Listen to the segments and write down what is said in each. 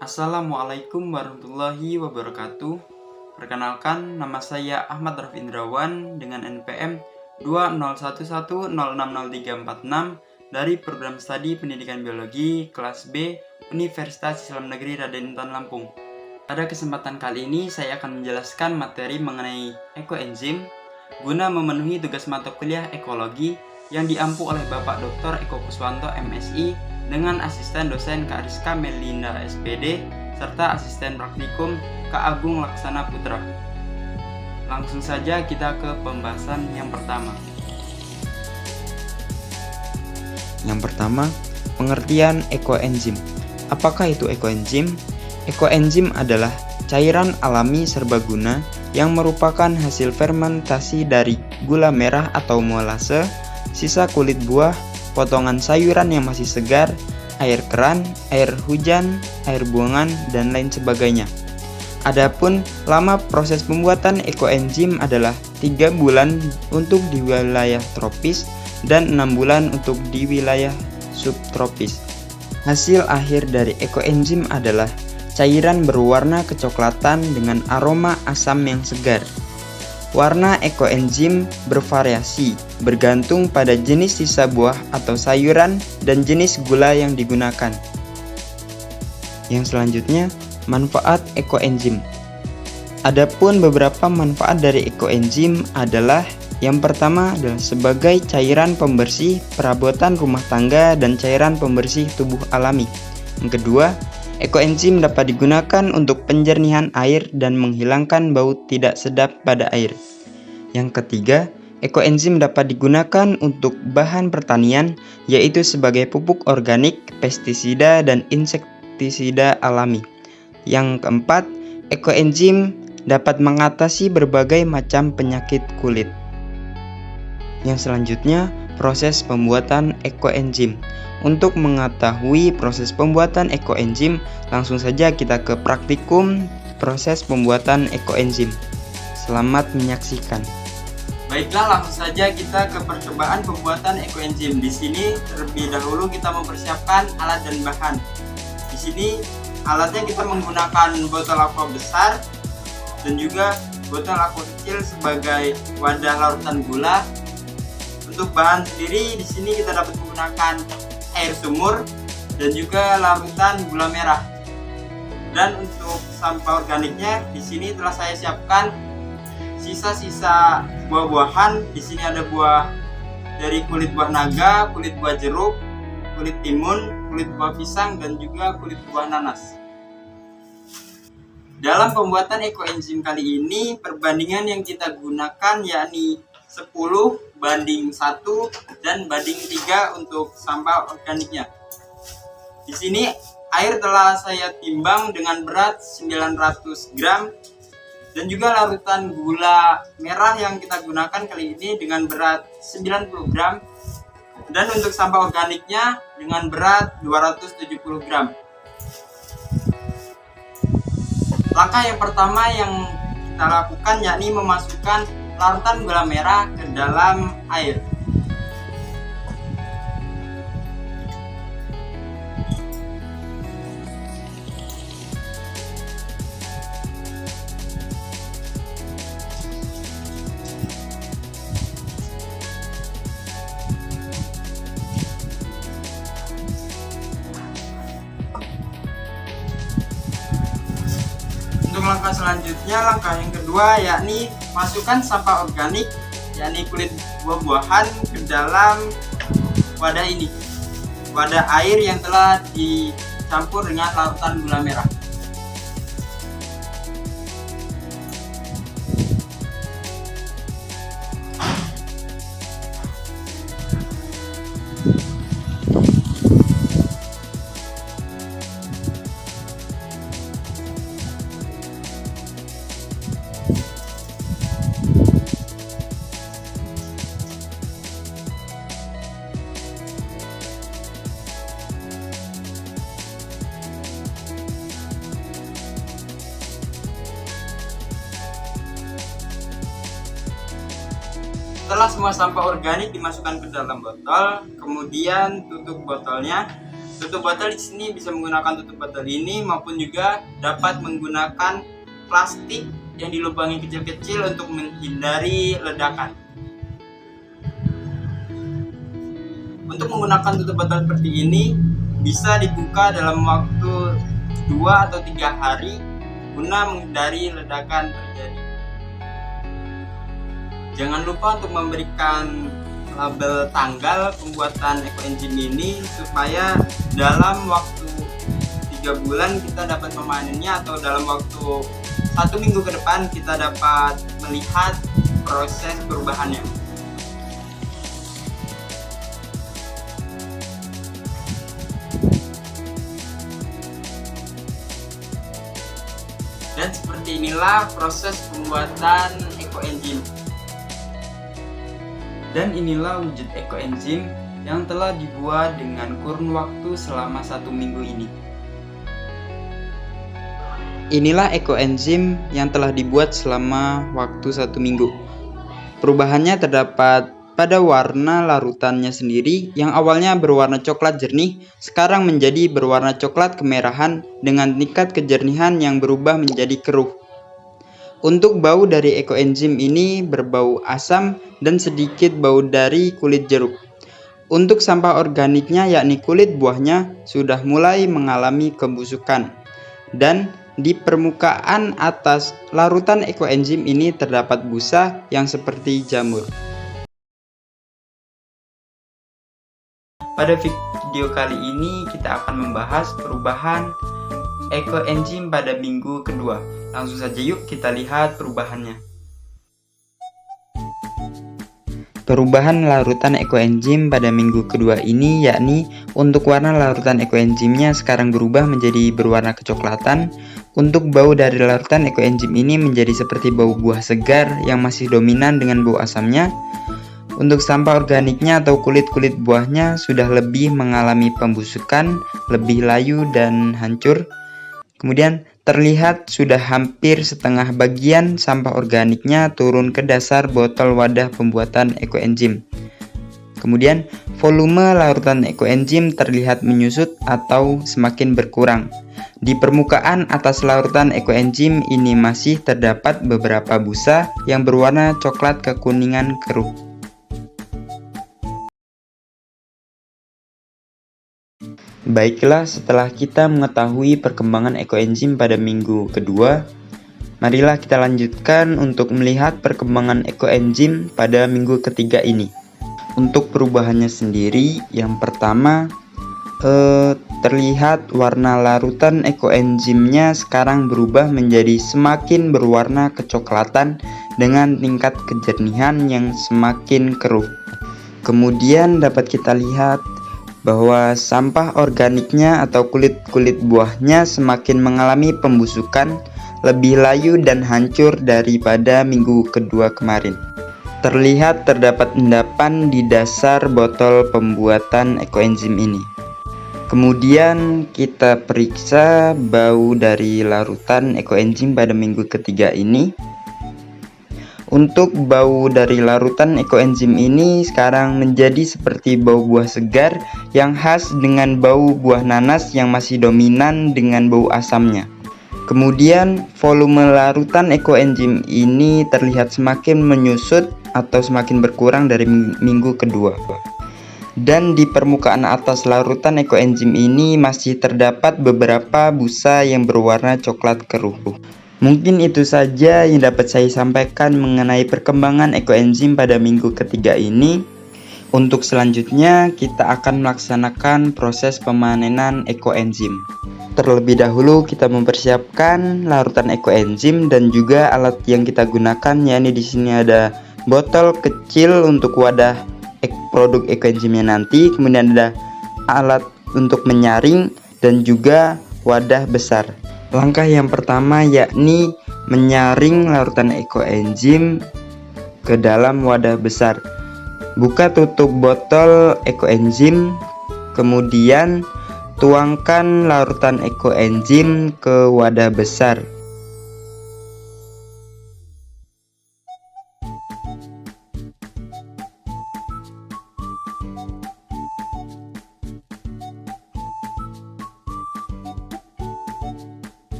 Assalamualaikum warahmatullahi wabarakatuh. Perkenalkan, nama saya Ahmad Rafindrawan dengan NPM 20110600346 dari Program Studi Pendidikan Biologi kelas B Universitas Islam Negeri Raden Intan Lampung. Pada kesempatan kali ini saya akan menjelaskan materi mengenai ekoenzim guna memenuhi tugas mata kuliah ekologi yang diampu oleh Bapak Dr. Eko Kuswanto MSI dengan asisten dosen Kak Rizka Melinda SPD serta asisten praktikum Kak Agung Laksana Putra. Langsung saja kita ke pembahasan yang pertama. Yang pertama, pengertian ekoenzim. Apakah itu ekoenzim? Ekoenzim adalah cairan alami serbaguna yang merupakan hasil fermentasi dari gula merah atau molase, sisa kulit buah, potongan sayuran yang masih segar, air keran, air hujan, air buangan, dan lain sebagainya. Adapun lama proses pembuatan ekoenzim adalah 3 bulan untuk di wilayah tropis dan 6 bulan untuk di wilayah subtropis. Hasil akhir dari ekoenzim adalah cairan berwarna kecoklatan dengan aroma asam yang segar. Warna ekoenzim bervariasi bergantung pada jenis sisa buah atau sayuran dan jenis gula yang digunakan. Yang selanjutnya, manfaat ekoenzim. Adapun beberapa manfaat dari ekoenzim adalah yang pertama adalah sebagai cairan pembersih perabotan rumah tangga dan cairan pembersih tubuh alami. Yang kedua, ekoenzim dapat digunakan untuk penjernihan air dan menghilangkan bau tidak sedap pada air. Yang ketiga, ekoenzim dapat digunakan untuk bahan pertanian, yaitu sebagai pupuk organik, pestisida, dan insektisida alami. Yang keempat, ekoenzim dapat mengatasi berbagai macam penyakit kulit. Yang selanjutnya, proses pembuatan ekoenzim. Untuk mengetahui proses pembuatan ekoenzim, langsung saja kita ke praktikum proses pembuatan ekoenzim. Selamat menyaksikan. Baiklah, langsung saja kita ke percobaan pembuatan ekoenzim. Di sini terlebih dahulu kita mempersiapkan alat dan bahan. Di sini alatnya kita menggunakan botol aqua besar dan juga botol aqua kecil sebagai wadah larutan gula. Untuk bahan sendiri di sini kita dapat menggunakan air sumur dan juga larutan gula merah. Dan untuk sampah organiknya di sini telah saya siapkan sisa-sisa buah-buahan. Di sini ada buah dari kulit buah naga, kulit buah jeruk, kulit timun, kulit buah pisang, dan juga kulit buah nanas. Dalam pembuatan ekoenzim kali ini, perbandingan yang kita gunakan yakni 10:1 dan banding 3 untuk sampah organiknya. Di sini air telah saya timbang dengan berat 900 gram dan juga larutan gula merah yang kita gunakan kali ini dengan berat 90 gram dan untuk sampah organiknya dengan berat 270 gram. Langkah yang pertama yang kita lakukan yakni memasukkan larutan gula merah ke dalam air. Untuk langkah selanjutnya, langkah yang kedua yakni masukkan sampah organik yakni kulit buah-buahan ke dalam wadah ini, wadah air yang telah dicampur dengan larutan gula merah. Setelah semua sampah organik dimasukkan ke dalam botol, kemudian tutup botolnya Tutup botol di sini bisa menggunakan tutup botol ini maupun juga dapat menggunakan plastik yang dilubangi kecil-kecil untuk menghindari ledakan. Untuk menggunakan tutup botol seperti ini bisa dibuka dalam waktu 2 atau 3 hari guna menghindari ledakan terjadi. Jangan lupa untuk memberikan label tanggal pembuatan ekoenzim ini supaya dalam waktu 3 bulan kita dapat memanennya, atau dalam waktu 1 minggu ke depan kita dapat melihat proses perubahannya. Dan seperti inilah proses pembuatan ekoenzim. Dan inilah wujud ekoenzim yang telah dibuat dengan kurun waktu selama 1 minggu ini. Inilah ekoenzim yang telah dibuat selama waktu 1 minggu. Perubahannya terdapat pada warna larutannya sendiri yang awalnya berwarna coklat jernih, sekarang menjadi berwarna coklat kemerahan dengan tingkat kejernihan yang berubah menjadi keruh. Untuk bau dari ekoenzim ini berbau asam dan sedikit bau dari kulit jeruk. Untuk sampah organiknya yakni kulit buahnya sudah mulai mengalami pembusukan. Dan di permukaan atas larutan ekoenzim ini terdapat busa yang seperti jamur. Pada video kali ini kita akan membahas perubahan ekoenzim pada minggu kedua. Langsung saja yuk kita lihat perubahannya. Perubahan larutan ekoenzim pada minggu kedua ini yakni untuk warna larutan ekoenzimnya sekarang berubah menjadi berwarna kecoklatan. Untuk bau dari larutan ekoenzim ini menjadi seperti bau buah segar yang masih dominan dengan bau asamnya. Untuk sampah organiknya atau kulit-kulit buahnya sudah lebih mengalami pembusukan, lebih layu dan hancur. Kemudian terlihat sudah hampir setengah bagian sampah organiknya turun ke dasar botol wadah pembuatan ekoenzim. Kemudian volume larutan ekoenzim terlihat menyusut atau semakin berkurang. Di permukaan atas larutan ekoenzim ini masih terdapat beberapa busa yang berwarna coklat kekuningan keruh. Baiklah, setelah kita mengetahui perkembangan ekoenzim pada minggu kedua, marilah kita lanjutkan untuk melihat perkembangan ekoenzim pada minggu ketiga ini. Untuk perubahannya sendiri, yang pertama terlihat warna larutan ekoenzimnya sekarang berubah menjadi semakin berwarna kecoklatan dengan tingkat kejernihan yang semakin keruh. Kemudian dapat kita lihat bahwa sampah organiknya atau kulit-kulit buahnya semakin mengalami pembusukan, lebih layu dan hancur daripada minggu kedua kemarin. Terlihat terdapat endapan di dasar botol pembuatan ekoenzim ini. Kemudian kita periksa bau dari larutan ekoenzim pada minggu ketiga ini. Untuk bau dari larutan ekoenzim ini sekarang menjadi seperti bau buah segar yang khas dengan bau buah nanas yang masih dominan dengan bau asamnya. Kemudian volume larutan ekoenzim ini terlihat semakin menyusut atau semakin berkurang dari minggu kedua. Dan di permukaan atas larutan ekoenzim ini masih terdapat beberapa busa yang berwarna coklat keruh. Mungkin itu saja yang dapat saya sampaikan mengenai perkembangan ekoenzim pada minggu ketiga ini. Untuk selanjutnya kita akan melaksanakan proses pemanenan ekoenzim. Terlebih dahulu kita mempersiapkan larutan ekoenzim dan juga alat yang kita gunakan, yakni di sini ada botol kecil untuk wadah produk ekoenzimnya nanti, kemudian ada alat untuk menyaring dan juga wadah besar. Langkah yang pertama yakni menyaring larutan ekoenzim ke dalam wadah besar. Buka tutup botol ekoenzim, kemudian tuangkan larutan ekoenzim ke wadah besar.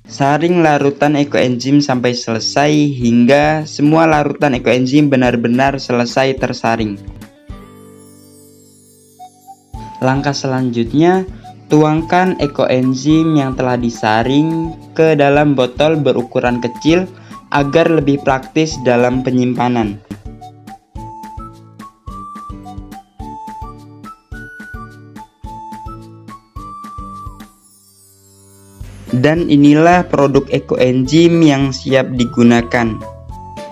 Saring larutan ekoenzim sampai selesai hingga semua larutan ekoenzim benar-benar selesai tersaring. Langkah selanjutnya, tuangkan ekoenzim yang telah disaring ke dalam botol berukuran kecil agar lebih praktis dalam penyimpanan. Dan inilah produk ekoenzim yang siap digunakan.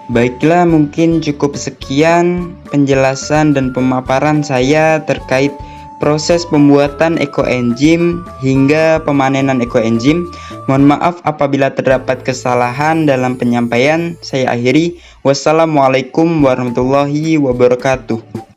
Baiklah, mungkin cukup sekian penjelasan dan pemaparan saya terkait proses pembuatan ekoenzim hingga pemanenan ekoenzim. Mohon maaf apabila terdapat kesalahan dalam penyampaian. Saya akhiri. Wassalamualaikum warahmatullahi wabarakatuh.